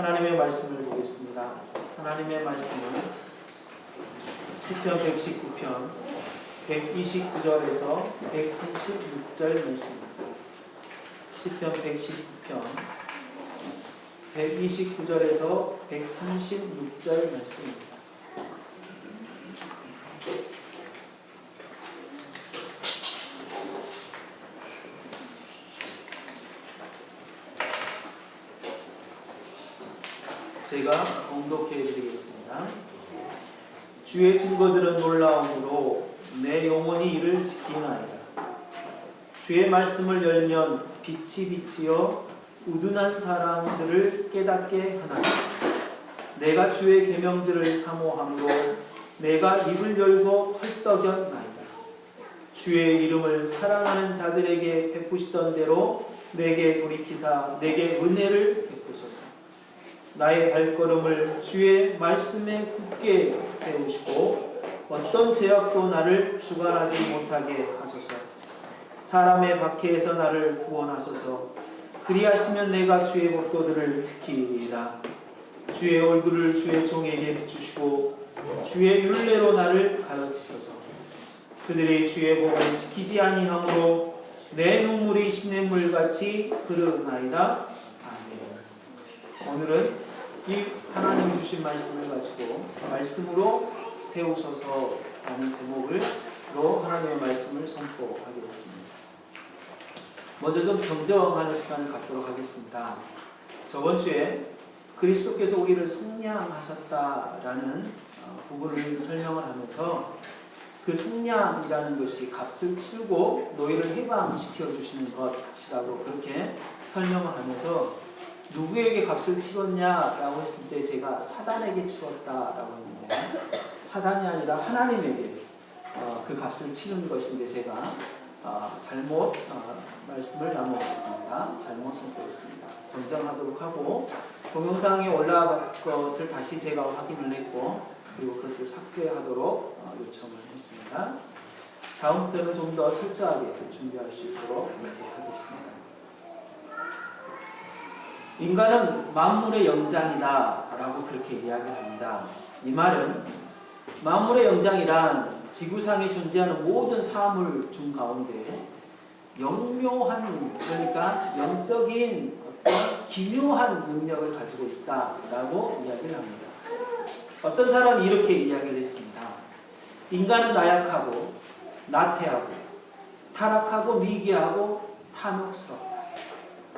하나님의 말씀을 보겠습니다. 하나님의 말씀은 시편 119편 129절에서 136절 말씀입니다. 시편 119편 129절에서 136절 말씀입니다. 제가 봉독해 드리겠습니다. 주의 증거들은 놀라움으로 내 영혼이 이를 지키나이다. 주의 말씀을 열면 빛이 비치어 우둔한 사람들을 깨닫게 하나이다. 내가 주의 계명들을 사모함으로 내가 입을 열고 헐떡였나이다. 주의 이름을 사랑하는 자들에게 베푸시던 대로 내게 돌이키사 내게 은혜를 베푸소서. 나의 발걸음을 주의 말씀에 굳게 세우시고 어떤 죄악도 나를 주관하지 못하게 하소서. 사람의 박해에서 나를 구원하소서. 그리하시면 내가 주의 법도들을 지키리이다. 주의 얼굴을 주의 종에게 비추시고 주의 율례로 나를 가르치소서. 그들이 주의 법을 지키지 아니하므로 내 눈물이 시냇물같이 흐르나이다. 오늘은 이 하나님이 주신 말씀을 가지고 말씀으로 세우소서 라는 제목으로 하나님의 말씀을 선포하겠습니다. 먼저 좀 정정하는 시간을 갖도록 하겠습니다. 저번 주에 그리스도께서 우리를 속량하셨다라는 부분을 설명을 하면서 그 속량이라는 것이 값을 치르고 노예를 해방시켜 주시는 것이라고 그렇게 설명을 하면서 누구에게 값을 치렀냐라고 했을 때 제가 사단에게 치렀다라고 했는데 사단이 아니라 하나님에게 그 값을 치른 것인데 제가 잘못 말씀을 나누었습니다. 잘못 선포했습니다. 정정하도록 하고 동영상에 올라간 것을 다시 제가 확인을 했고 그리고 그것을 삭제하도록 요청을 했습니다. 다음부터는 좀 더 철저하게 준비할 수 있도록 이렇게 하겠습니다. 인간은 만물의 영장이다 라고 그렇게 이야기를 합니다. 이 말은 만물의 영장이란 지구상에 존재하는 모든 사물 중 가운데 영묘한, 그러니까 영적인 어떤 기묘한 능력을 가지고 있다라고 이야기를 합니다. 어떤 사람이 이렇게 이야기를 했습니다. 인간은 나약하고 나태하고 타락하고 미개하고 탐욕스럽다.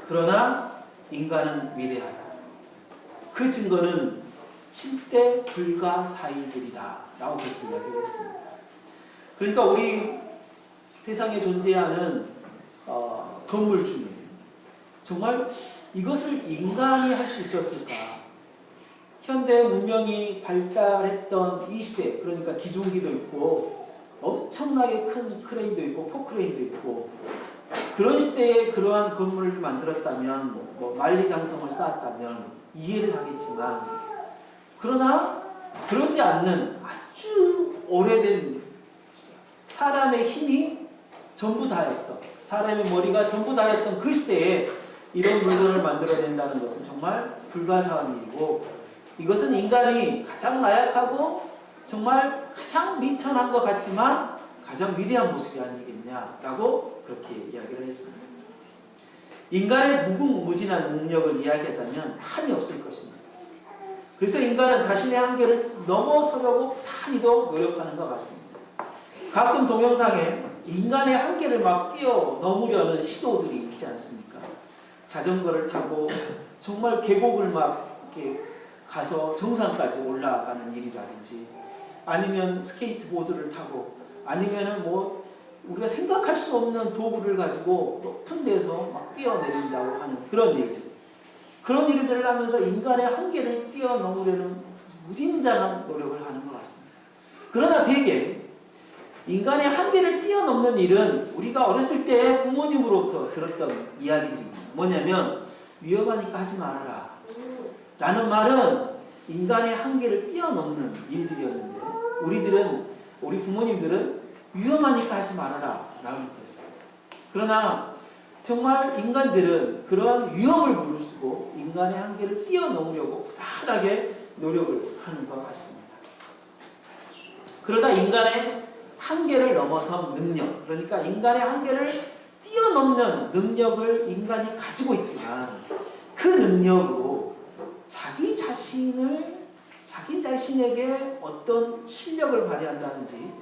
그러나 인간은 위대하다. 그 증거는 7대 불가사의들이다 라고 그렇게 이야기를 했습니다. 그러니까 우리 세상에 존재하는 건물 중에 정말 이것을 인간이 할 수 있었을까? 현대 문명이 발달했던 이 시대, 그러니까 기중기도 있고 엄청나게 큰 크레인도 있고 포크레인도 있고 그런 시대에 그러한 건물을 만들었다면 만리장성을 쌓았다면 이해를 하겠지만 그러나 그러지 않는 아주 오래된 사람의 힘이 전부 다였던 사람의 머리가 전부 다였던 그 시대에 이런 물건을 만들어낸다는 것은 정말 불가사의한 일이고 이것은 인간이 가장 나약하고 정말 가장 미천한 것 같지만 가장 위대한 모습이 아니겠냐라고 그렇게 이야기를 했습니다. 인간의 무궁무진한 능력을 이야기하자면 한이 없을 것입니다. 그래서 인간은 자신의 한계를 넘어서려고 부단히도 노력하는 것 같습니다. 가끔 동영상에 인간의 한계를 막 뛰어넘으려는 시도들이 있지 않습니까? 자전거를 타고 정말 계곡을 막 이렇게 가서 정상까지 올라가는 일이라든지 아니면 스케이트보드를 타고 아니면은 우리가 생각할 수 없는 도구를 가지고 높은 데서 막 뛰어내린다고 하는 그런 일들. 그런 일들을 하면서 인간의 한계를 뛰어넘으려는 무진장한 노력을 하는 것 같습니다. 그러나 대개 인간의 한계를 뛰어넘는 일은 우리가 어렸을 때 부모님으로부터 들었던 이야기들입니다. 뭐냐면 위험하니까 하지 말아라 라는 말은 인간의 한계를 뛰어넘는 일들이었는데 우리 부모님들은 위험하니까 하지 말아라 라고 했어요. 그러나 정말 인간들은 그러한 위험을 무릅쓰고 인간의 한계를 뛰어넘으려고 부단하게 노력을 하는 것 같습니다. 그러다 인간의 한계를 넘어선 능력, 그러니까 인간의 한계를 뛰어넘는 능력을 인간이 가지고 있지만 그 능력으로 자기 자신에게 어떤 실력을 발휘한다든지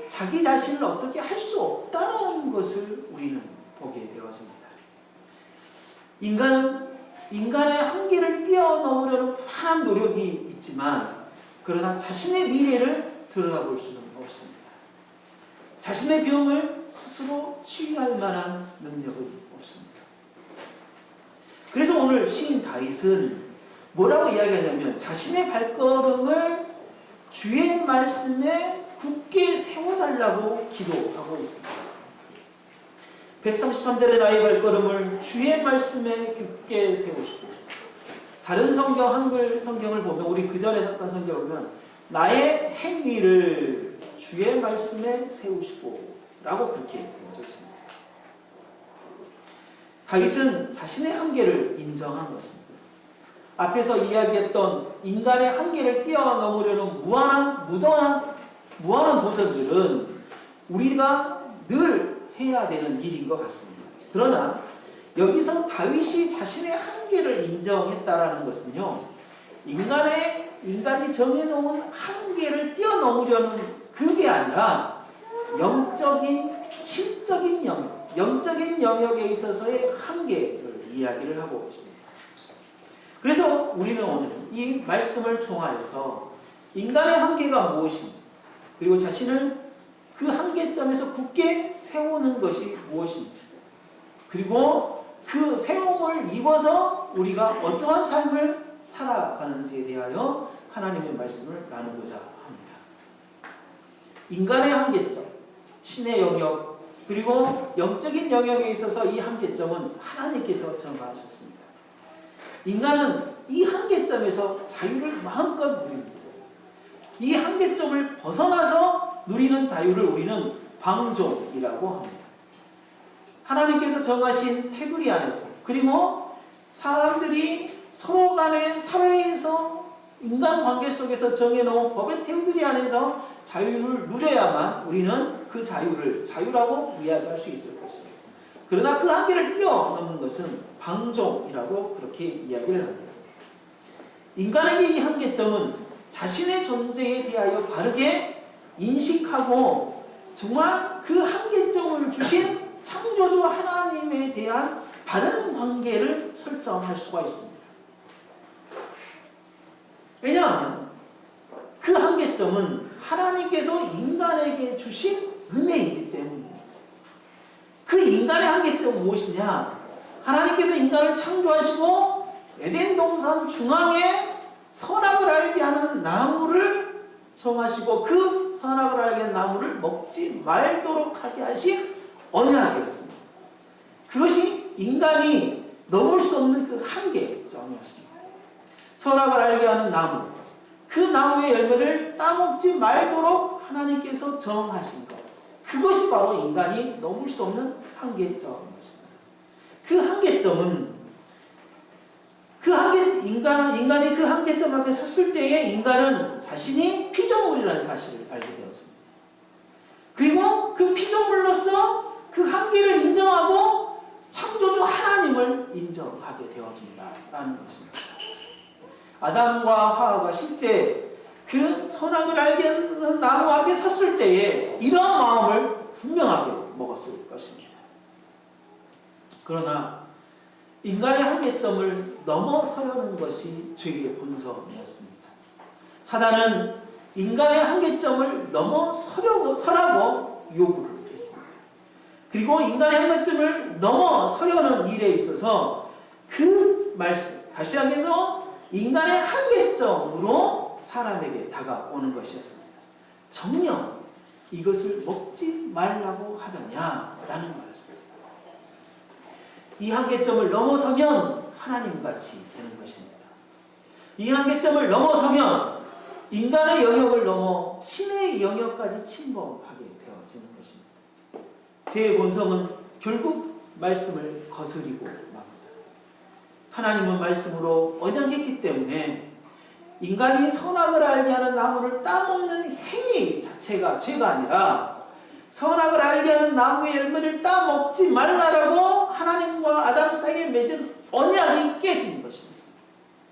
자기 자신을 어떻게 할 수 없다는 것을 우리는 보게 되었습니다. 인간은 인간의 한계를 뛰어넘으려는 부단한 노력이 있지만 그러나 자신의 미래를 들여다볼 수는 없습니다. 자신의 병을 스스로 치유할 만한 능력은 없습니다. 그래서 오늘 시인 다윗은 뭐라고 이야기하냐면 자신의 발걸음을 주의 말씀에 굳게 세워달라고 기도하고 있습니다. 133절에 나의 발걸음을 주의 말씀에 굳게 세우시고, 다른 성경, 한글 성경을 보면, 우리 그 전에 썼던 성경을 보면 나의 행위를 주의 말씀에 세우시고 라고 그렇게 되어져 있습니다. 다윗은 자신의 한계를 인정한 것입니다. 앞에서 이야기했던 인간의 한계를 뛰어넘으려는 무한한 도전들은 우리가 늘 해야 되는 일인 것 같습니다. 그러나 여기서 다윗이 자신의 한계를 인정했다라는 것은요, 인간이 정해놓은 한계를 뛰어넘으려는 그게 아니라 영적인, 신적인 영적인 영역에 있어서의 한계를 이야기를 하고 있습니다. 그래서 우리는 오늘 이 말씀을 통하여서 인간의 한계가 무엇인지, 그리고 자신을 그 한계점에서 굳게 세우는 것이 무엇인지, 그리고 그 세움을 입어서 우리가 어떠한 삶을 살아가는지에 대하여 하나님의 말씀을 나누고자 합니다. 인간의 한계점, 신의 영역, 그리고 영적인 영역에 있어서 이 한계점은 하나님께서 정하셨습니다. 인간은 이 한계점에서 자유를 마음껏 누립니다. 이 한계점을 벗어나서 누리는 자유를 우리는 방종이라고 합니다. 하나님께서 정하신 테두리 안에서, 그리고 사람들이 서로 간의 사회에서 인간관계 속에서 정해놓은 법의 테두리 안에서 자유를 누려야만 우리는 그 자유라고 이야기할 수 있을 것입니다. 그러나 그 한계를 뛰어넘는 것은 방종이라고 그렇게 이야기를 합니다. 인간에게 이 한계점은 자신의 존재에 대하여 바르게 인식하고 정말 그 한계점을 주신 창조주 하나님에 대한 바른 관계를 설정할 수가 있습니다. 왜냐하면 그 한계점은 하나님께서 인간에게 주신 은혜이기 때문입니다. 그 인간의 한계점은 무엇이냐? 하나님께서 인간을 창조하시고 에덴 동산 중앙에 선악을 알게 하는 나무를 정하시고 그 선악을 알게 하는 나무를 먹지 말도록 하게 하신 언약이었습니다. 그것이 인간이 넘을 수 없는 그 한계점이었습니다. 선악을 알게 하는 나무, 그 나무의 열매를 따먹지 말도록 하나님께서 정하신 것, 그것이 바로 인간이 넘을 수 없는 한계점이었습니다. 그 한계점은 인간이 그 한계점 앞에 섰을 때에 인간은 자신이 피조물이라는 사실을 알게 되었습니다. 그리고 그 피조물로서 그 한계를 인정하고 창조주 하나님을 인정하게 되어진다라는 것입니다. 아담과 하와가 실제 그 선악을 알게 하는 나무 앞에 섰을 때에 이런 마음을 분명하게 먹었을 것입니다. 그러나 인간의 한계점을 넘어서려는 것이 죄의 본성이었습니다. 사단은 인간의 한계점을 넘어서라고 요구를 했습니다. 그리고 인간의 한계점을 넘어서려는 일에 있어서 그 말씀, 다시 한해서 인간의 한계점으로 사람에게 다가오는 것이었습니다. 정녕 이것을 먹지 말라고 하더냐라는 거였습니다. 이 한계점을 넘어서면 하나님같이 되는 것입니다. 이 한계점을 넘어서면 인간의 영역을 넘어 신의 영역까지 침범하게 되어지는 것입니다. 죄의 본성은 결국 말씀을 거스리고 맙니다. 하나님은 말씀으로 언약했기 때문에 인간이 선악을 알게 하는 나무를 따먹는 행위 자체가 죄가 아니라 선악을 알게 하는 나무의 열매를 따먹지 말라라고 하나님과 아담 사이에 맺은 언약이 깨진 것입니다.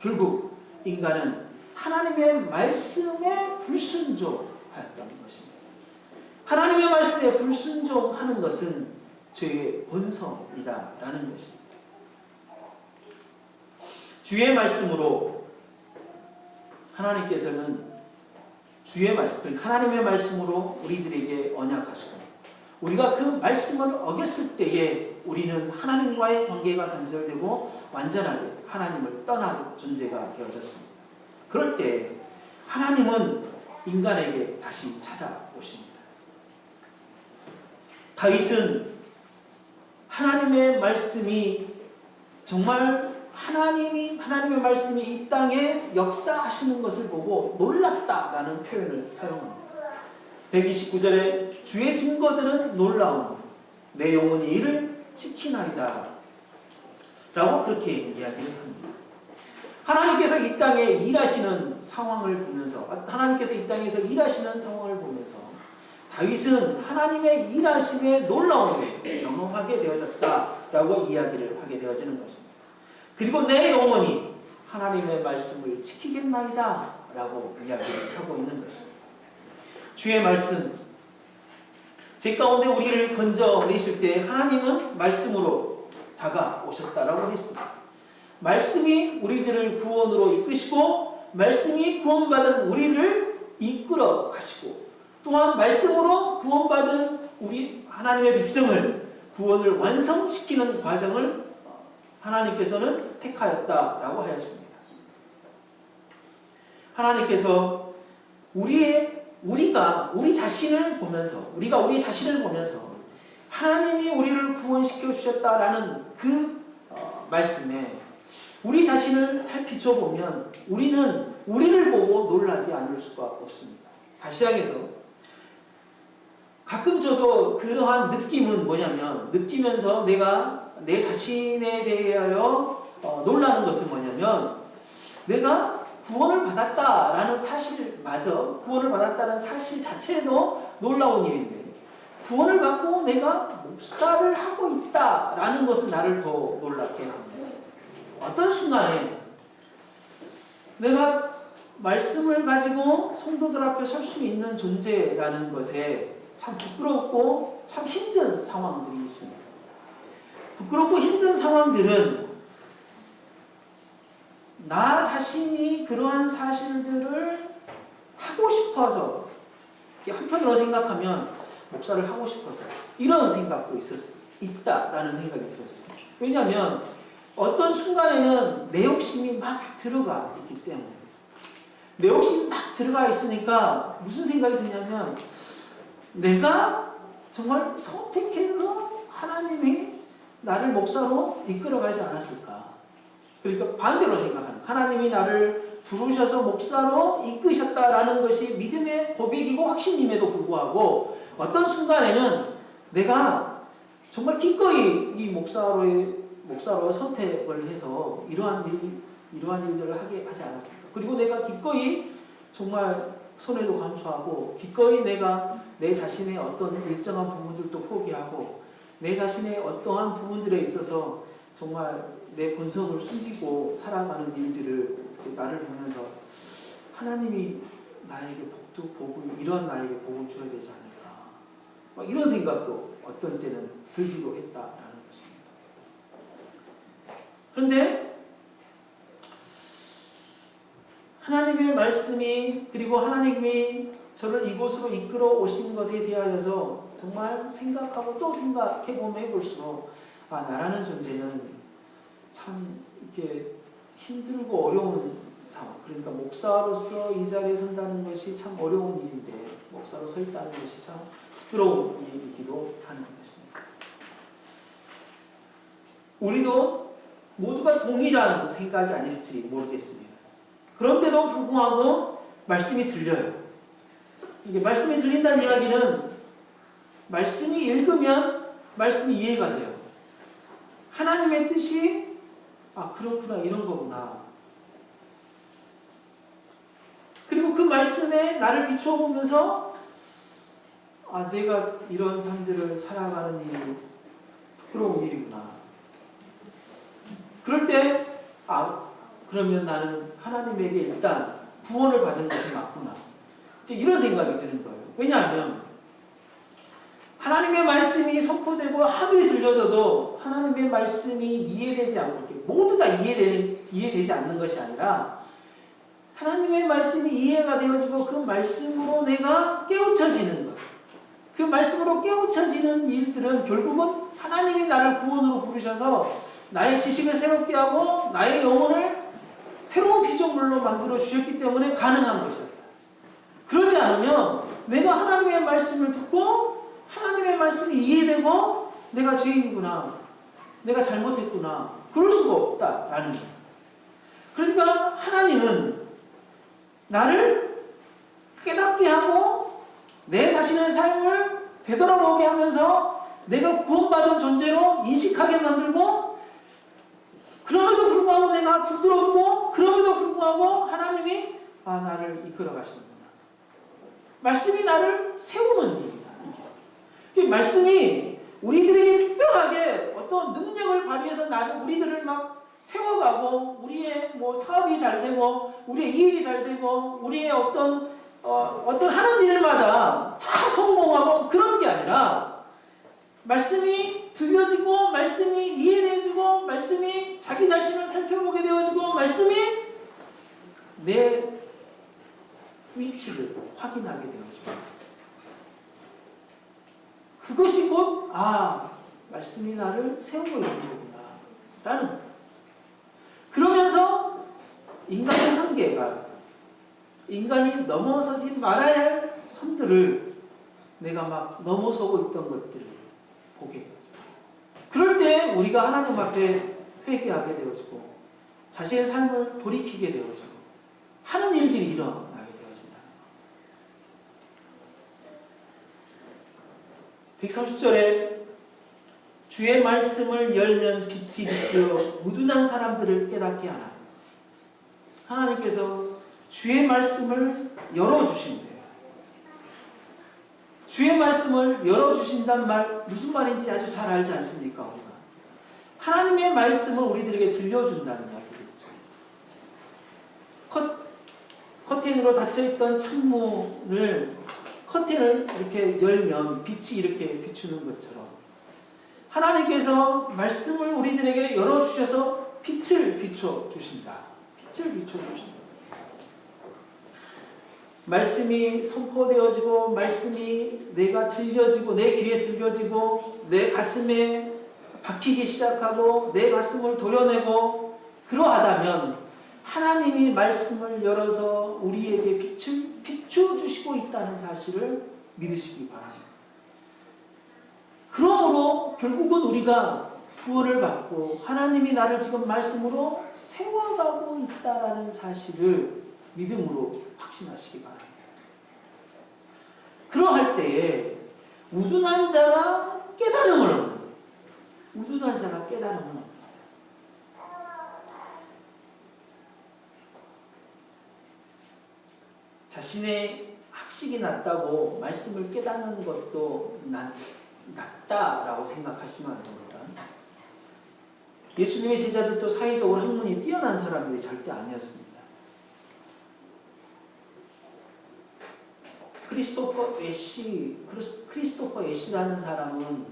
결국 인간은 하나님의 말씀에 불순종하였다는 것입니다. 하나님의 말씀에 불순종하는 것은 죄의 본성이다라는 것입니다. 주의 말씀으로 하나님께서는 주의 말씀, 하나님의 말씀으로 우리들에게 언약하시고 우리가 그 말씀을 어겼을 때에 우리는 하나님과의 관계가 단절되고 완전하게 하나님을 떠난 존재가 되어졌습니다. 그럴 때 하나님은 인간에게 다시 찾아오십니다. 다윗은 하나님의 말씀이 정말 하나님의 말씀이 이 땅에 역사하시는 것을 보고 놀랐다라는 표현을 사용합니다. 129절에 주의 증거들은 놀라우니 내 영혼이 이를 지키나이다 라고 그렇게 이야기를 합니다. 하나님께서 이 땅에 일하시는 상황을 보면서 다윗은 하나님의 일하심에 놀라움을 경험하게 되어졌다라고 이야기를 하게 되어지는 것입니다. 그리고 내 영혼이 하나님의 말씀을 지키겠나이다 라고 이야기를 하고 있는 것입니다. 주의 말씀, 제 가운데 우리를 건져내실 때 하나님은 말씀으로 다가오셨다라고 했습니다. 말씀이 우리들을 구원으로 이끄시고 말씀이 구원받은 우리를 이끌어 가시고 또한 말씀으로 구원받은 우리 하나님의 백성을 구원을 완성시키는 과정을 하나님께서는 택하였다라고 하였습니다. 하나님께서 우리가 우리 자신을 보면서 하나님이 우리를 구원시켜 주셨다라는 그 말씀에 우리 자신을 살피쳐 보면 우리는 우리를 보고 놀라지 않을 수가 없습니다. 다시 하면서 가끔 저도 그러한 느낌은 뭐냐면 느끼면서 내가 내 자신에 대하여 놀라는 것은 뭐냐면 내가 구원을 받았다라는 사실마저 구원을 받았다는 사실 자체도 놀라운 일인데 구원을 받고 내가 목사를 하고 있다라는 것은 나를 더 놀랍게 합니다. 어떤 순간에 내가 말씀을 가지고 성도들 앞에 설 수 있는 존재라는 것에 참 부끄럽고 참 힘든 상황들이 있습니다. 부끄럽고 힘든 상황들은 나 자신이 그러한 사실들을 하고 싶어서 한편으로 생각하면 목사를 하고 싶어서 이런 생각도 있다라는 생각이 들어져요. 왜냐하면 어떤 순간에는 내 욕심이 막 들어가 있기 때문에 내 욕심이 막 들어가 있으니까 무슨 생각이 드냐면 내가 정말 선택해서 하나님이 나를 목사로 이끌어가지 않았을까. 그러니까 반대로 생각하는 하나님이 나를 부르셔서 목사로 이끄셨다라는 것이 믿음의 고백이고 확신임에도 불구하고 어떤 순간에는 내가 정말 기꺼이 이 목사로 선택을 해서 이러한 일들을 하게 하지 않았을까. 그리고 내가 기꺼이 정말 손해도 감수하고 기꺼이 내가 내 자신의 어떤 일정한 부분들도 포기하고 내 자신의 어떠한 부분들에 있어서 정말 내 본성을 숨기고 살아가는 일들을 나를 보면서 하나님이 나에게 이런 나에게 복을 줘야 되지 않을까. 막 이런 생각도 어떤 때는 들기도 했다라는 것입니다. 그런데 하나님의 말씀이 그리고 하나님이 저를 이곳으로 이끌어 오신 것에 대하여서 정말 생각하고 또 생각해보면 해볼수록 나라는 존재는 참 이렇게 힘들고 어려운 상황, 그러니까 목사로서 이 자리에 선다는 것이 참 어려운 일인데 목사로 서 있다는 것이 참 부끄러운 일이기도 하는 것입니다. 우리도 모두가 동일한 생각이 아닐지 모르겠습니다. 그런데도 불구하고 말씀이 들려요. 이게 말씀이 들린다는 이야기는 말씀이 읽으면 말씀이 이해가 돼요. 하나님의 뜻이 그렇구나, 이런 거구나. 그리고 그 말씀에 나를 비추어 보면서 내가 이런 삶들을 살아가는 일이 부끄러운 일이구나. 그럴 때 그러면 나는 하나님에게 일단 구원을 받은 것이 맞구나. 이제 이런 생각이 드는 거예요. 왜냐하면 하나님의 말씀이 선포되고 아무리 들려져도 하나님의 말씀이 이해되지 않고, 모두 다 이해되지 않는 것이 아니라 하나님의 말씀이 이해가 되어지고 그 말씀으로 내가 깨우쳐지는 것. 그 말씀으로 깨우쳐지는 일들은 결국은 하나님이 나를 구원으로 부르셔서 나의 지식을 새롭게 하고 나의 영혼을 새로운 피조물로 만들어 주셨기 때문에 가능한 것이었다. 그러지 않으면 내가 하나님의 말씀을 듣고 하나님의 말씀이 이해되고 내가 죄인이구나, 내가 잘못했구나, 그럴 수가 없다라는 거예요. 그러니까 하나님은 나를 깨닫게 하고 내 자신의 삶을 되돌아보게 하면서 내가 구원받은 존재로 인식하게 만들고, 그럼에도 불구하고 내가 부끄럽고 그럼에도 불구하고 하나님이 나를 이끌어 가시는구나. 말씀이 나를 세우는 일이다. 이게 말씀이 우리들에게 특별하게 어떤 능력을 발휘해서 우리들을 막 세워가고 우리의 사업이 잘 되고 우리의 일이 잘 되고 우리의 어떤 하는 일마다 다 성공하고 그런 게 아니라, 말씀이 들려지고 말씀이 이해되어지고 말씀이 자기 자신을 살펴보게 되어지고 말씀이 내 위치를 확인하게 되어지고, 그것이 곧 말씀이 나를 세우고 있는 거구나 라는 거예요. 그러면서 인간의 한계가, 인간이 넘어서지 말아야 할 선들을 내가 막 넘어서고 있던 것들을 보게 돼요. 그럴 때 우리가 하나님 앞에 회개하게 되어지고 자신의 삶을 돌이키게 되어지고 하는 일들이 일어나게 되어진다. 130절에 주의 말씀을 열면 빛이 비치어 무둔한 사람들을 깨닫게 하나. 하나님께서 주의 말씀을 열어주신대요. 주의 말씀을 열어주신단 말, 무슨 말인지 아주 잘 알지 않습니까? 우리가 하나님의 말씀을 우리들에게 들려준다는 이야기겠죠. 커튼으로 닫혀있던 창문을, 커튼을 이렇게 열면 빛이 이렇게 비추는 것처럼 하나님께서 말씀을 우리들에게 열어주셔서 빛을 비춰주신다. 빛을 비춰주신다. 말씀이 선포되어지고 말씀이 내가 들려지고 내 귀에 들려지고 내 가슴에 박히기 시작하고 내 가슴을 도려내고 그러하다면 하나님이 말씀을 열어서 우리에게 빛을 비춰주시고 있다는 사실을 믿으시기 바랍니다. 그러므로 결국은 우리가 구원을 받고 하나님이 나를 지금 말씀으로 세워가고 있다는 사실을 믿음으로 확신하시기 바랍니다. 그러할 때에 우둔한 자가 깨달음을 얻는 거예요. 우둔한 자가 깨달음을 얻는 거예요. 자신의 학식이 낮다고 말씀을 깨닫는 것도 낮다라고 생각하시면 안 됩니다. 예수님의 제자들도 사회적으로 학문이 뛰어난 사람들이 절대 아니었습니다. 크리스토퍼 애쉬라는 사람은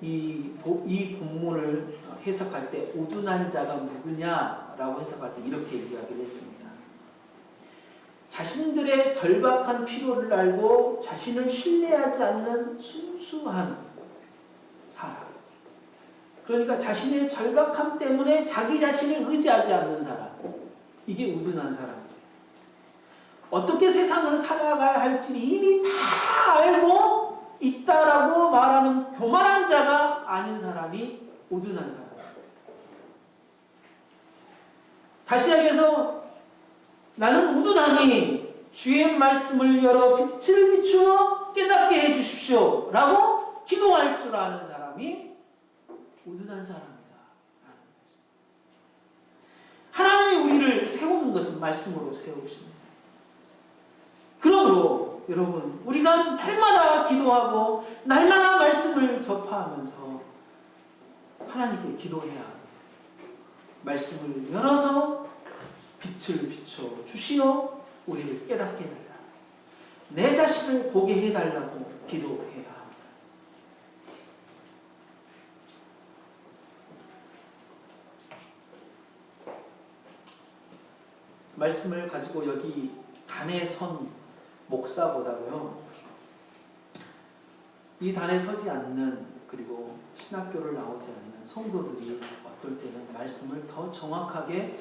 이 본문을 해석할 때 우둔한 자가 누구냐라고 해석할 때 이렇게 이야기를 했습니다. 자신들의 절박한 필요를 알고 자신을 신뢰하지 않는 순수한 사람. 그러니까 자신의 절박함 때문에 자기 자신을 의지하지 않는 사람. 이게 우둔한 사람이에요. 어떻게 세상을 살아가야 할지 이미 다 알고 있다라고 말하는 교만한 자가 아닌 사람이 우둔한 사람이에요. 다시 이야기해서 나는 우둔하니 주의 말씀을 열어 빛을 비추어 깨닫게 해주십시오 라고 기도할 줄 아는 사람이 우둔한 사람이다. 하나님이 우리를 세우는 것은 말씀으로 세우십니다. 그러므로 여러분, 우리가 날마다 기도하고 날마다 말씀을 접하면서 하나님께 기도해야 합니다. 말씀을 열어서 빛을 비춰 주시어 우리를 깨닫게 해달라. 내 자신을 보게 해달라고 기도해야 합니다. 말씀을 가지고 여기 단에 선 목사보다도요, 이 단에 서지 않는, 그리고 신학교를 나오지 않는 성도들이 어떨 때는 말씀을 더 정확하게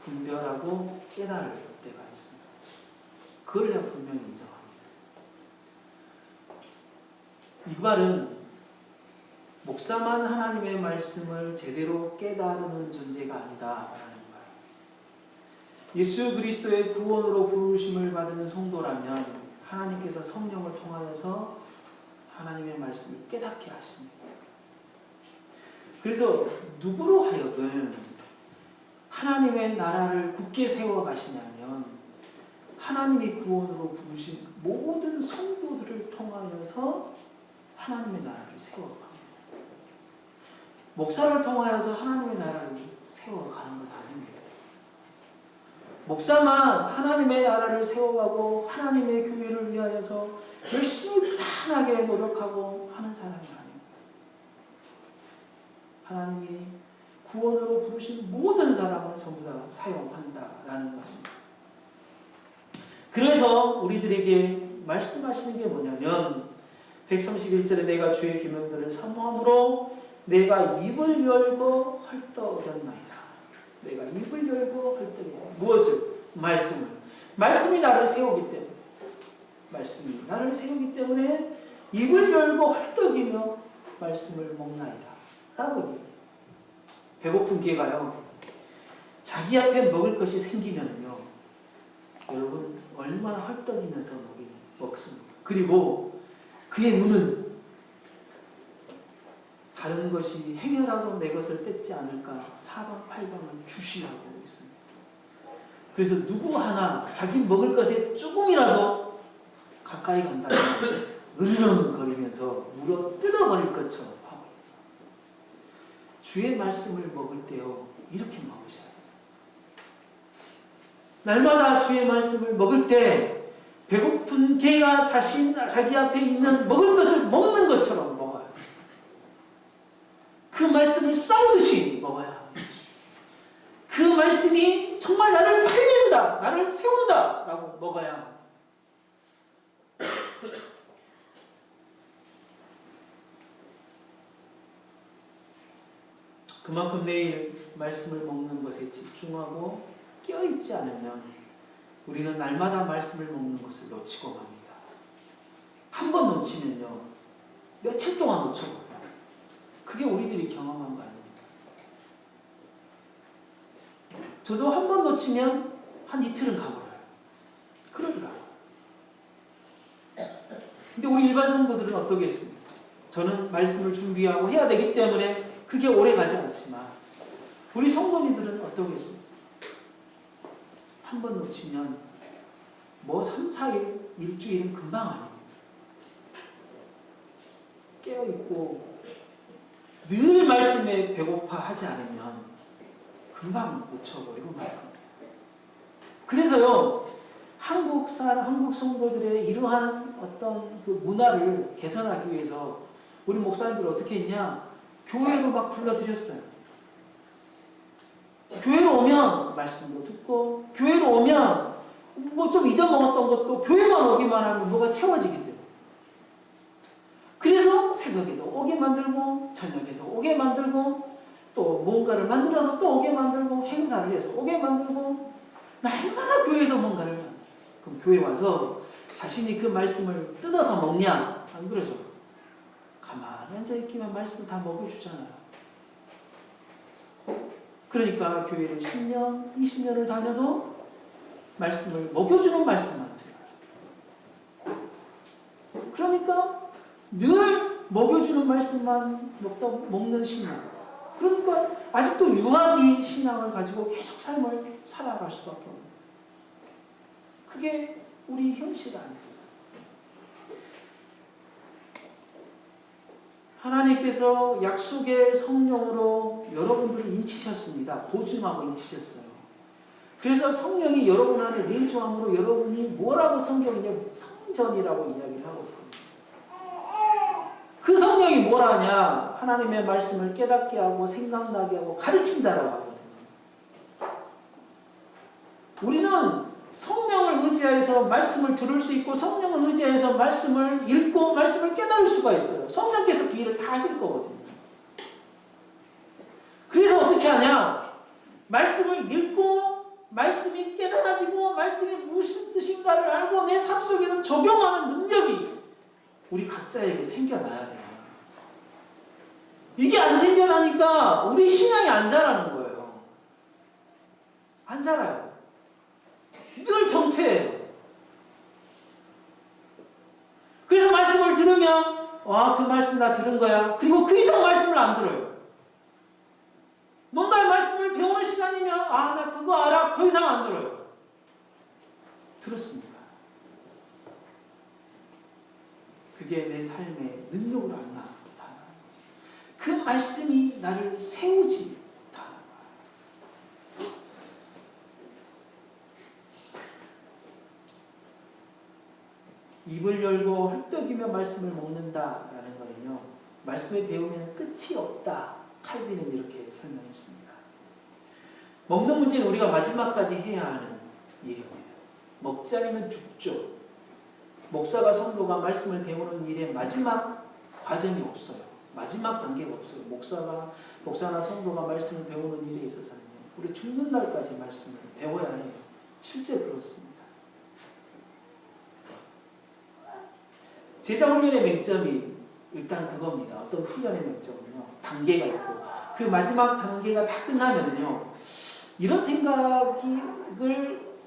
분별하고 깨달을 때가 있습니다. 그걸 내가 분명히 인정합니다. 이 말은 목사만 하나님의 말씀을 제대로 깨달는 존재가 아니다라는 말. 예수 그리스도의 구원으로 부르심을 받은 성도라면 하나님께서 성령을 통하여서 하나님의 말씀을 깨닫게 하십니다. 그래서 누구로 하여금 하나님의 나라를 굳게 세워 가시냐면 하나님이 구원으로 부르신 모든 성도들을 통하여서 하나님의 나라를 세워갑니다. 목사를 통하여서 하나님의 나라를 세워가는 것 아닙니다. 목사만 하나님의 나라를 세워가고 하나님의 교회를 위하여서 열심히 부단하게 노력하고 하는 사람이 아닙니다. 하나님이 구원으로 부르신 모든 사람을 전부 다 사용한다라는 것입니다. 그래서 우리들에게 말씀하시는 게 뭐냐면 131절에 내가 주의 계명들을 사모함으로 내가 입을 열고 헐떡였나이다. 내가 입을 열고 헐떡였나이다. 무엇을? 말씀을. 말씀이 나를 세우기 때문에, 말씀이 나를 세우기 때문에 입을 열고 헐떡이며 말씀을 먹나이다 라고 얘기해요. 배고픈 개가요, 자기 앞에 먹을 것이 생기면요, 여러분 얼마나 헐떡이면서 먹습니다. 그리고 그의 눈은 다른 것이 행여라도 내 것을 뺏지 않을까 사방팔방을 주시하고 있습니다. 그래서 누구 하나 자기 먹을 것에 조금이라도 가까이 간다면 으르렁거리면서 물어 뜯어버릴 것처럼 하고 있습니다. 주의 말씀을 먹을 때요, 이렇게 먹으셔야 돼요. 날마다 주의 말씀을 먹을 때 배고픈 개가 자기 앞에 있는 먹을 것을 먹는 것처럼 먹어요. 그 말씀을 싸우듯이 먹어야 합니다. 그 말씀이 정말 나를 살린다, 나를 세운다 라고 먹어야 합니다. 그만큼 매일 말씀을 먹는 것에 집중하고 깨어있지 않으면 우리는 날마다 말씀을 먹는 것을 놓치고 맙니다. 한 번 놓치면요, 며칠 동안 놓쳐버려요. 그게 우리들이 경험한 거 아닙니까? 저도 한 번 놓치면 한 이틀은 가버려요. 그러더라고요. 근데 우리 일반 성도들은 어떠겠습니까? 저는 말씀을 준비하고 해야 되기 때문에 그게 오래 가지 않지만 우리 성도님들은 어떠겠습니까? 한 번 놓치면 뭐 3, 4일, 일주일은 금방 아닙니다. 깨어있고 늘 말씀에 배고파하지 않으면 금방 놓쳐버리고 말 겁니다. 그래서요, 한국 성도들의 이러한 어떤 그 문화를 개선하기 위해서 우리 목사님들 어떻게 했냐? 교회로 막 불러들였어요. 교회로 오면 말씀도 듣고, 교회로 오면 뭐 좀 잊어먹었던 것도 교회만 오기만 하면 뭐가 채워지기 때문에. 그래서 새벽에도 오게 만들고, 저녁에도 오게 만들고, 또 뭔가를 만들어서 또 오게 만들고, 행사를 해서 오게 만들고, 날마다 교회에서 뭔가를 만들어요. 그럼 교회 와서 자신이 그 말씀을 뜯어서 먹냐? 안 그러죠. 가만히 앉아있기만 말씀을 다 먹여주잖아요. 그러니까 교회를 10년, 20년을 다녀도 말씀을 먹여주는 말씀만 들어요. 그러니까 늘 먹여주는 말씀만 먹는 신앙, 그러니까 아직도 유아기 신앙을 가지고 계속 삶을 살아갈 수밖에 없는 거예요. 그게 우리 현실 아닙니다. 하나님께서 약속의 성령으로 여러분들을 인치셨습니다. 보증하고 인치셨어요. 그래서 성령이 여러분 안에 내주함으로 여러분이 뭐라고 성경이냐? 성전이라고 이야기를 하고 있거든요. 그 성령이 뭐라냐? 하나님의 말씀을 깨닫게 하고 생각나게 하고 가르친다라고 하거든요. 우리는 성령을 의지하여서 말씀을 들을 수 있고 성령을 의지하여서 말씀을 읽고 말씀을 깨달을 수가 있어요. 성령께서 그 일을 다 하실 거거든요. 그래서 어떻게 하냐? 말씀을 읽고 말씀이 깨달아지고 말씀이 무슨 뜻인가를 알고 내 삶 속에서 적용하는 능력이 우리 각자에게 생겨나야 돼요. 이게 안 생겨나니까 우리 신앙이 안 자라는 거예요. 안 자라요. 늘 정체예요. 그래서 말씀을 들으면 그 말씀 나 들은 거야. 그리고 그 이상 말씀을 안 들어요. 뭔가의 말씀을 배우는 시간이면 나 그거 알아. 더 이상 안 들어요. 들었습니다. 그게 내 삶의 능력으로 안 나타나는 거죠. 그 말씀이 나를 세우지 입을 열고 헐떡이며 말씀을 먹는다라는 거는요. 말씀을 배우면 끝이 없다. 칼빈은 이렇게 설명했습니다. 먹는 문제는 우리가 마지막까지 해야 하는 일입니다. 먹지 않으면 죽죠. 목사가 성도가 말씀을 배우는 일에 마지막 과정이 없어요. 마지막 단계가 없어요. 목사나 성도가 말씀을 배우는 일에 있어서는 우리 죽는 날까지 말씀을 배워야 해요. 실제 그렇습니다. 제자훈련의 맹점이 일단 그겁니다. 어떤 훈련의 맹점은요. 단계가 있고 그 마지막 단계가 다 끝나면요. 이런 생각을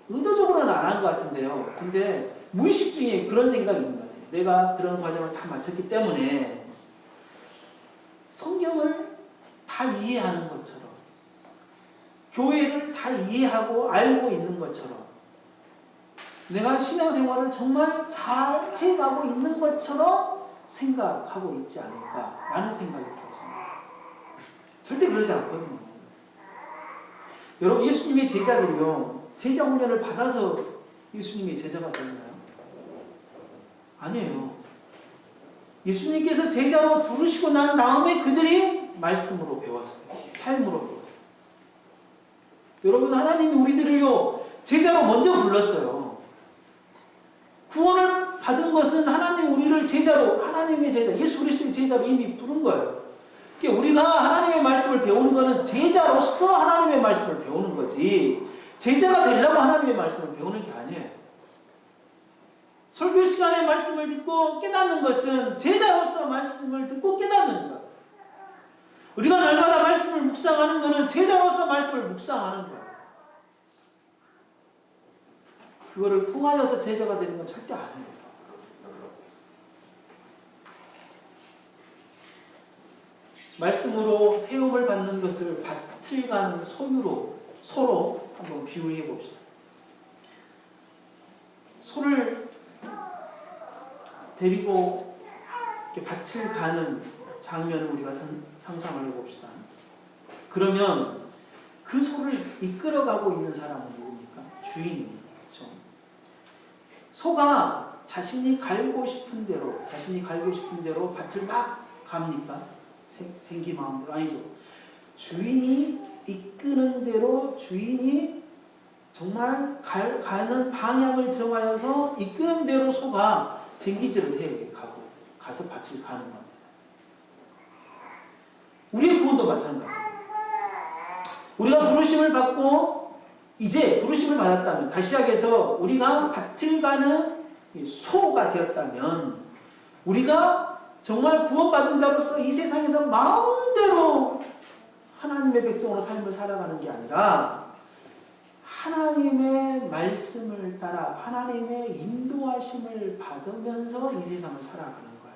의도적으로는 안 한 것 같은데요. 근데 무의식 중에 그런 생각이 있는 것 같아요. 내가 그런 과정을 다 마쳤기 때문에 성경을 다 이해하는 것처럼 교회를 다 이해하고 알고 있는 것처럼 내가 신앙생활을 정말 잘 해가고 있는 것처럼 생각하고 있지 않을까라는 생각이 들었습니다. 절대 그러지 않거든요. 여러분 예수님의 제자들이요. 제자 훈련을 받아서 예수님의 제자가 됐나요? 아니에요. 예수님께서 제자로 부르시고 난 다음에 그들이 말씀으로 배웠어요. 삶으로 배웠어요. 여러분 하나님이 우리들을요. 제자로 먼저 불렀어요. 구원을 받은 것은 하나님 우리를 제자로 하나님의 제자 예수 그리스도의 제자로 이미 부른 거예요. 그러니까 우리가 하나님의 말씀을 배우는 것은 제자로서 하나님의 말씀을 배우는 거지 제자가 되려고 하나님의 말씀을 배우는 게 아니에요. 설교 시간에 말씀을 듣고 깨닫는 것은 제자로서 말씀을 듣고 깨닫는 거예요. 우리가 날마다 말씀을 묵상하는 것은 제자로서 말씀을 묵상하는 거예요. 그거를 통하여서 제자가 되는 건 절대 아니에요. 말씀으로 세움을 받는 것을 밭을 가는 소로 한번 비유해 봅시다. 소를 데리고 이렇게 밭을 가는 장면을 우리가 상상을 해봅시다. 그러면 그 소를 이끌어가고 있는 사람은 누굽니까? 주인입니다. 그렇죠? 소가 자신이 갈고 싶은 대로 밭을 막 갑니까? 생기 마음대로 아니죠. 주인이 이끄는 대로 주인이 정말 가는 방향을 정하여서 이끄는 대로 소가 쟁기질을 해 가서 밭을 가는 겁니다. 우리의 구원도 마찬가지입니다. 우리가 부르심을 받고 이제 부르심을 받았다면 다시 시작해서 우리가 밭을 가는 소가 되었다면 우리가 정말 구원받은 자로서 이 세상에서 마음대로 하나님의 백성으로 삶을 살아가는 게 아니라 하나님의 말씀을 따라 하나님의 인도하심을 받으면서 이 세상을 살아가는 거예요.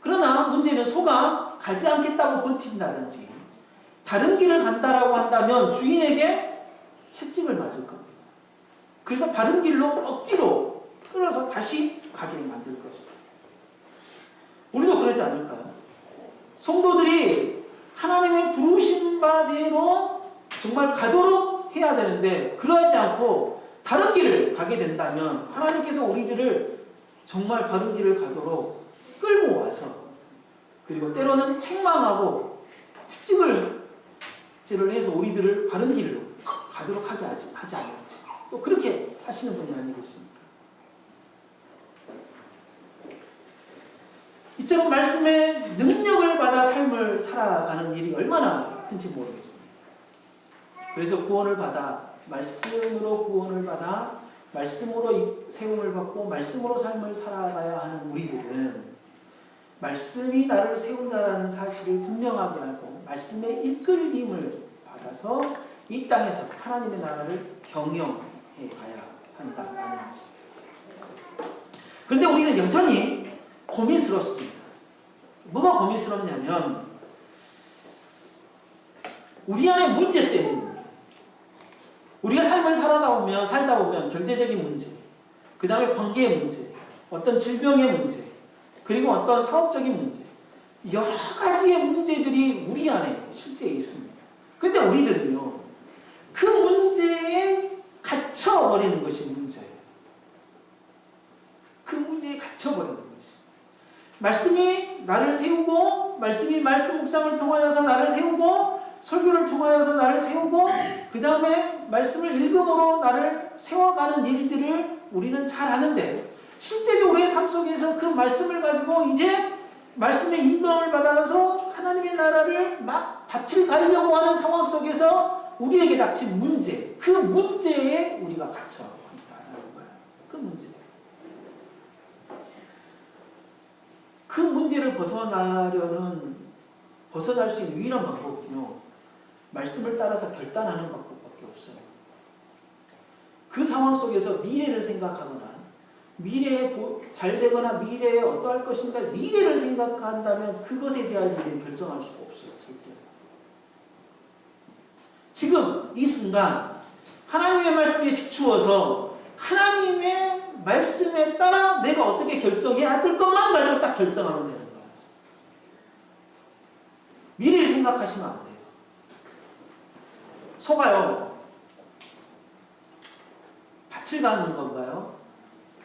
그러나 문제는 소가 가지 않겠다고 버틴다든지 다른 길을 간다라고 한다면 주인에게 채찍을 맞을 겁니다. 그래서 바른 길로 억지로 끌어서 다시 가게 만들 것입니다. 우리도 그러지 않을까요? 성도들이 하나님의 부르신 바대로 정말 가도록 해야 되는데 그러하지 않고 다른 길을 가게 된다면 하나님께서 우리들을 정말 바른 길을 가도록 끌고 와서 그리고 때로는 책망하고 채찍을 해서 우리들을 바른 길로 가도록 하지 않을까. 또 그렇게 하시는 분이 아니겠습니까? 이처럼 말씀의 능력을 받아 삶을 살아가는 일이 얼마나 큰지 모르겠습니다. 그래서 구원을 받아 말씀으로 구원을 받아 말씀으로 세움을 받고 말씀으로 삶을 살아가야 하는 우리들은 말씀이 나를 세운다라는 사실을 분명하게 알고 말씀의 이끌림을 받아서 이 땅에서 하나님의 나라를 경영해 가야 한다는 것입니다. 그런데 우리는 여전히 고민스럽습니다. 뭐가 고민스럽냐면 우리 안의 문제 때문입니다. 우리가 삶을 살다 보면 경제적인 문제, 그 다음에 관계의 문제, 어떤 질병의 문제, 그리고 어떤 사업적인 문제, 여러 가지의 문제들이 우리 안에 실제 있습니다. 그런데 우리들은요, 그 문제에 갇혀버리는 것이 문제예요. 그 문제에 갇혀버리는 것이. 말씀이 나를 세우고, 말씀이 말씀 묵상을 통하여서 나를 세우고, 설교를 통하여서 나를 세우고, 그 다음에 말씀을 읽음으로 나를 세워가는 일들을 우리는 잘 하는데, 실제로 우리의 삶 속에서 그 말씀을 가지고 이제 말씀의 인도함을 받아서 하나님의 나라를 막 밭을 가려고 하는 상황 속에서 우리에게 닥친 문제, 그 문제에 우리가 갇혀 있다는 거예요. 그 문제. 그 문제를 벗어날 수 있는 유일한 방법은요, 말씀을 따라서 결단하는 방법밖에 없어요. 그 상황 속에서 미래를 생각하거나 미래에 잘 되거나 미래에 어떠할 것인가 미래를 생각한다면 그것에 대해서 우리는 결정할 수가 없어요. 절대. 지금 이 순간 하나님의 말씀에 비추어서 하나님의 말씀에 따라 내가 어떻게 결정해야 될 것만 가지고 딱 결정하면 되는 거예요. 미래를 생각하시면 안 돼요. 소가요, 밭을 가는 건가요?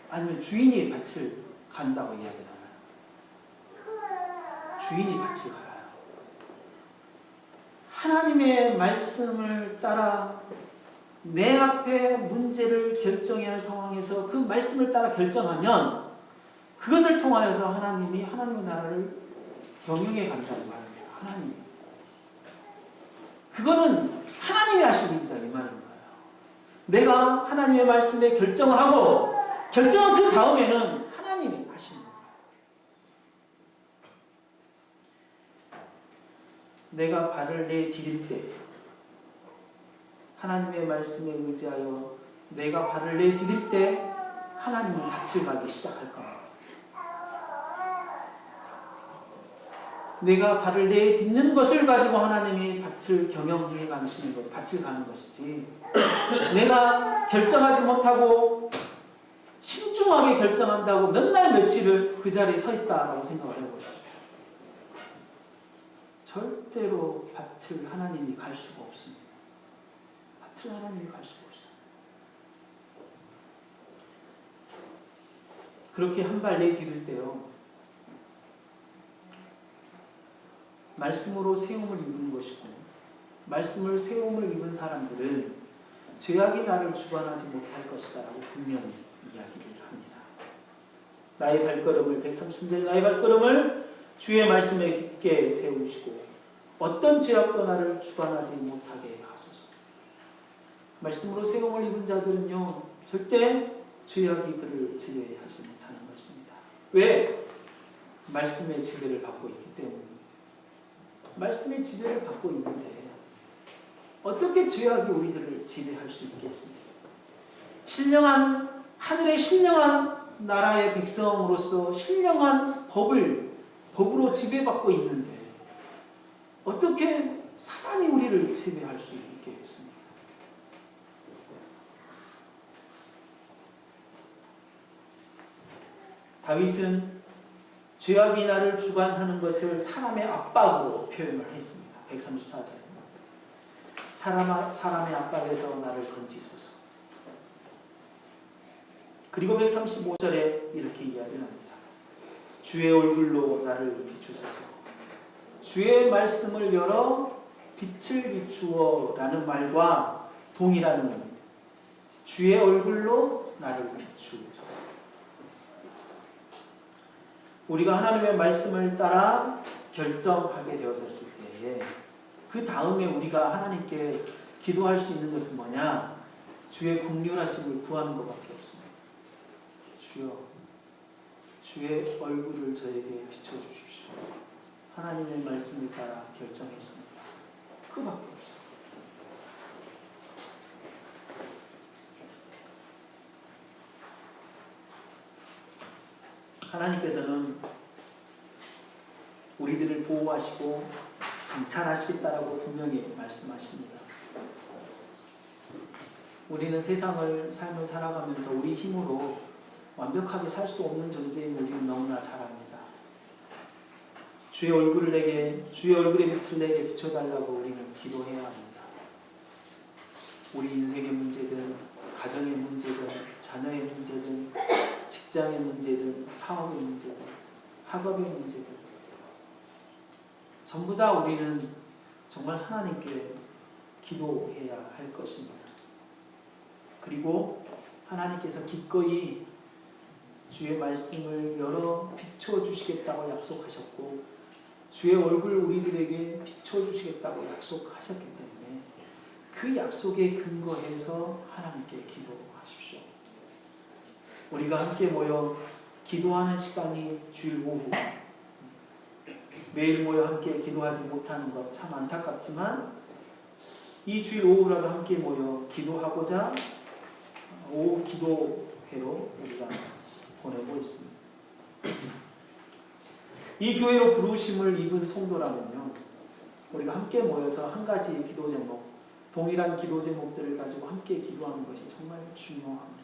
아니면 주인이 밭을 간다고 이야기를 하나요? 주인이 밭을 갈아요. 하나님의 말씀을 따라 내 앞에 문제를 결정해야 할 상황에서 그 말씀을 따라 결정하면 그것을 통하여서 하나님의 나라를 경영해 간다는 거예요. 하나님이. 그거는 하나님이 하신 일이다 이 말인 거예요. 내가 하나님의 말씀에 결정을 하고 결정한 그 다음에는 하나님이 하시는 거예요. 내가 발을 내디딜 때 하나님의 말씀에 의지하여 내가 발을 내디딜 때 하나님은 밭을 가기 시작할 겁니다. 내가 발을 내딛는 것을 가지고 하나님이 밭을 경영해 가시는 것, 밭을 가는 것이지 내가 결정하지 못하고 신중하게 결정한다고 몇 날 며칠을 그 자리에 서 있다라고 생각을 해보십시오. 절대로 밭을 하나님이 갈 수가 없습니다. 밭을 하나님이 갈 수가 없어요. 그렇게 한 발 내디딜 때요, 말씀으로 세움을 입은 것이고 말씀을 세움을 입은 사람들은 죄악이 나를 주관하지 못할 것이다 라고 분명히 이야기를 합니다. 나의 발걸음을 133절 나의 발걸음을 주의 말씀에 깊게 세우시고 어떤 죄악도 나를 주관하지 못하게 하소서. 말씀으로 세움을 입은 자들은요 절대 죄악이 그를 지배하지 못하는 것입니다. 왜? 말씀의 지배를 받고 있기 때문입니다. 말씀의 지배를 받고 있는데 어떻게 죄악이 우리들을 지배할 수 있겠습니까? 신령한 하늘의 신령한 나라의 백성으로서 신령한 법으로 지배받고 있는데 어떻게 사단이 우리를 지배할 수 있게 했습니까? 다윗은 죄악이 나를 주관하는 것을 사람의 압박으로 표현을 했습니다. 134절에 사람의 압박에서 나를 건지소서. 그리고 135절에 이렇게 이야기를 합니다. 주의 얼굴로 나를 비추소서. 주의 말씀을 열어 빛을 비추어 라는 말과 동일한 주의 얼굴로 나를 비추소서. 우리가 하나님의 말씀을 따라 결정하게 되어졌을 때에 그 다음에 우리가 하나님께 기도할 수 있는 것은 뭐냐? 주의 긍휼하심을 구하는 것밖에 없습니다. 주여, 주의 얼굴을 저에게 비춰주십시오. 하나님의 말씀을 따라 결정했습니다. 그밖에 없어요. 하나님께서는 우리들을 보호하시고 감찰하시겠다라고 분명히 말씀하십니다. 우리는 삶을 살아가면서 우리 힘으로 완벽하게 살 수 없는 존재인 우리는 너무나 잘 압니다. 주의 얼굴의 빛을 내게 비춰달라고 우리는 기도해야 합니다. 우리 인생의 문제든, 가정의 문제든, 자녀의 문제든, 직장의 문제든, 사업의 문제든, 학업의 문제든 전부 다 우리는 정말 하나님께 기도해야 할 것입니다. 그리고 하나님께서 기꺼이 주의 말씀을 열어 비춰주시겠다고 약속하셨고 주의 얼굴 우리들에게 비춰주시겠다고 약속하셨기 때문에 그 약속에 근거해서 하나님께 기도하십시오. 우리가 함께 모여 기도하는 시간이 주일 오후 매일 모여 함께 기도하지 못하는 것 참 안타깝지만 이 주일 오후라도 함께 모여 기도하고자 오후 기도회로 우리가 보내고 있습니다. 이 교회로 부르심을 입은 성도라면요, 우리가 함께 모여서 한 가지 기도 제목, 동일한 기도 제목들을 가지고 함께 기도하는 것이 정말 중요합니다.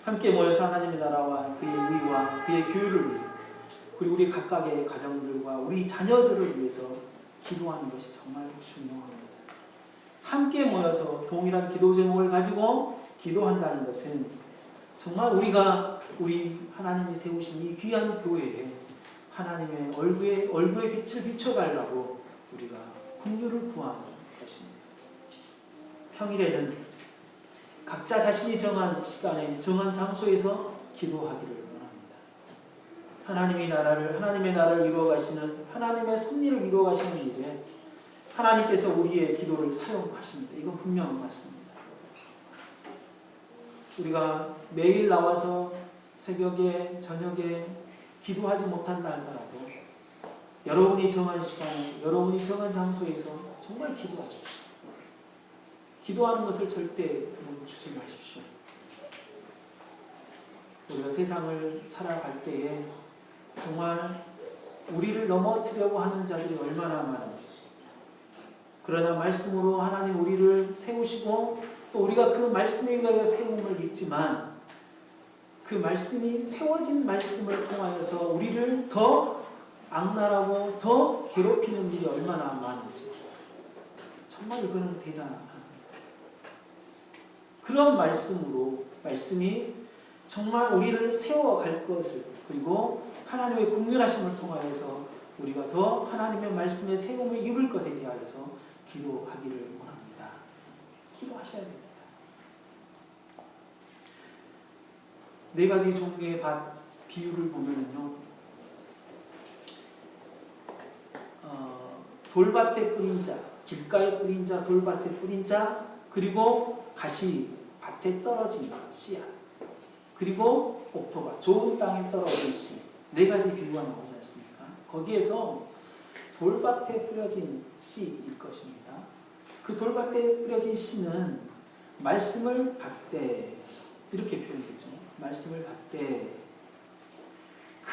함께 모여서 하나님의 나라와 그의 의와 그의 교회를 위해 그리고 우리 각각의 가정들과 우리 자녀들을 위해서 기도하는 것이 정말 중요합니다. 함께 모여서 동일한 기도 제목을 가지고 기도한다는 것은 정말 우리 하나님이 세우신 이 귀한 교회에 하나님의 얼굴의 빛을 비춰달라고 우리가 긍휼을 구하는 것입니다. 평일에는 각자 자신이 정한 시간에 정한 장소에서 기도하기를 원합니다. 하나님의 나라를 이루어가시는 하나님의 섭리를 이루어가시는 일에 하나님께서 우리의 기도를 사용하십니다. 이건 분명한 맞습니다. 우리가 매일 나와서 새벽에 저녁에 기도하지 못한다 하더라도 여러분이 정한 시간에 여러분이 정한 장소에서 정말 기도하십시오. 기도하는 것을 절대 멈추지 마십시오. 우리가 세상을 살아갈 때에 정말 우리를 넘어뜨려고 하는 자들이 얼마나 많은지, 그러나 말씀으로 하나님 우리를 세우시고 또 우리가 그 말씀에 의하여 세움을 입지만 그 말씀이 세워진 말씀을 통하여서 우리를 더 악랄하고 더 괴롭히는 일이 얼마나 많은지 정말 이거는 대단합니다. 그런 말씀이 정말 우리를 세워갈 것을, 그리고 하나님의 긍휼하심을 통하여서 우리가 더 하나님의 말씀에 세움을 입을 것에 대하여서 기도하기를 원합니다. 기도하셔야 됩니다. 4가지 종류의 밭 비유를 보면은요, 돌밭에 뿌린 자, 길가에 뿌린 자, 돌밭에 뿌린 자, 그리고 가시 밭에 떨어진 씨앗, 그리고 옥토밭, 좋은 땅에 떨어진 씨, 4가지 비유가 나오지 않습니까? 거기에서 돌밭에 뿌려진 씨일 것입니다. 그 돌밭에 뿌려진 씨는 말씀을 받되, 이렇게 표현되죠. 말씀을 받되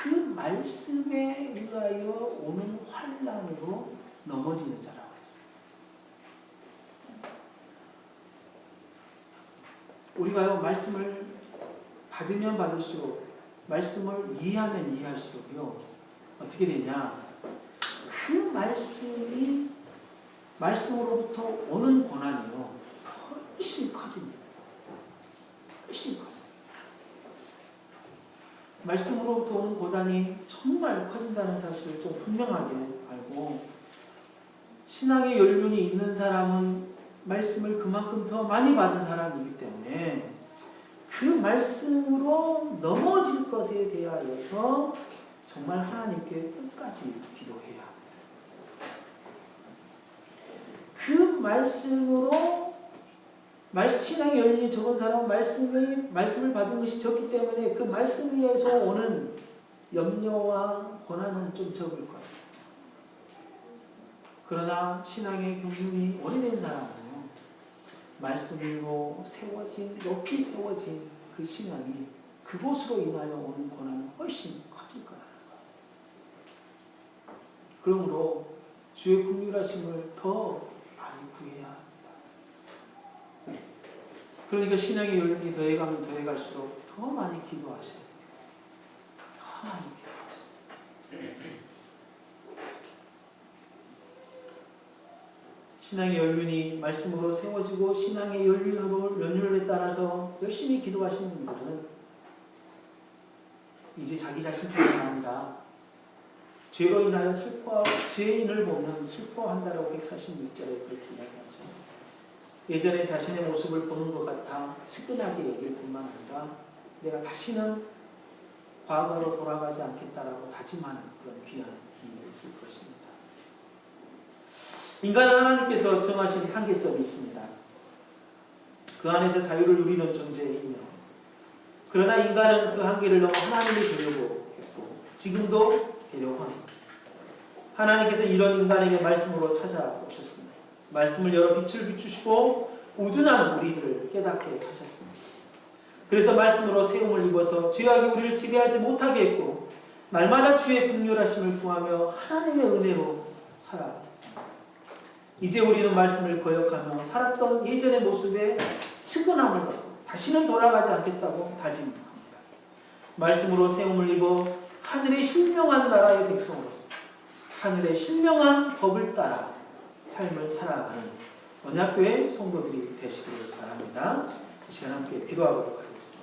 그 말씀에 의하여 오는 환난으로 넘어지는 자라고 했어요. 우리가요, 말씀을 받으면 받을수록, 말씀을 이해하면 이해할수록요, 어떻게 되냐, 그 말씀으로부터 오는 고난이요, 훨씬 커집니다. 훨씬 커져요. 말씀으로부터 오는 고난이 정말 커진다는 사실을 좀 분명하게 알고, 신앙의 연륜이 있는 사람은 말씀을 그만큼 더 많이 받은 사람이기 때문에 그 말씀으로 넘어질 것에 대하여서 정말 하나님께 끝까지 기도해야 합니다. 그 말씀으로, 신앙의 연륜이 적은 사람은 말씀을 받은 것이 적기 때문에 그 말씀에서 오는 염려와 고난은 좀 적을 거예요. 그러나 신앙의 경륜이 오래된 사람은요, 말씀으로 높이 세워진 그 신앙이 그곳으로 인하여 오는 고난은 훨씬 커질 거라는 거예요. 그러므로 주의 긍휼하심을 더 많이 구해야 합니다. 그러니까 신앙의 연륜이 더해가면 더해갈수록 더 많이 기도하셔야 돼요. 더 많이 기도하셔야 돼요. 신앙의 연륜이 말씀으로 세워지고 신앙의 연륜에 따라서 열심히 기도하시는 분들은 이제 자기 자신뿐만 아니라 죄로 인하여 죄인을 보면 슬퍼한다라고 146절에 그렇게 이야기하죠. 예전에 자신의 모습을 보는 것 같아 측은하게 여길 뿐만 아니라 내가 다시는 과거로 돌아가지 않겠다라고 다짐하는 그런 귀한 힘이 있을 것입니다. 인간은 하나님께서 정하신 한계점이 있습니다. 그 안에서 자유를 누리는 존재이며, 그러나 인간은 그 한계를 넘어 하나님을 되려고 했고 지금도 되려고 합니다. 하나님께서 이런 인간에게 말씀으로 찾아오셨습니다. 말씀을 열어 빛을 비추시고 우둔한 우리들을 깨닫게 하셨습니다. 그래서 말씀으로 세움을 입어서 죄악이 우리를 지배하지 못하게 했고 날마다 주의 긍휼하심을 구하며 하나님의 은혜로 살아갑니다. 이제 우리는 말씀을 거역하며 살았던 예전의 모습에 측은함을 갖고 다시는 돌아가지 않겠다고 다짐합니다. 말씀으로 세움을 입어 하늘의 신명한 나라의 백성으로서 하늘의 신명한 법을 따라 삶을 살아가는 언약교회 성도들이 되시기를 바랍니다. 이 시간 함께 기도하도록 하겠습니다.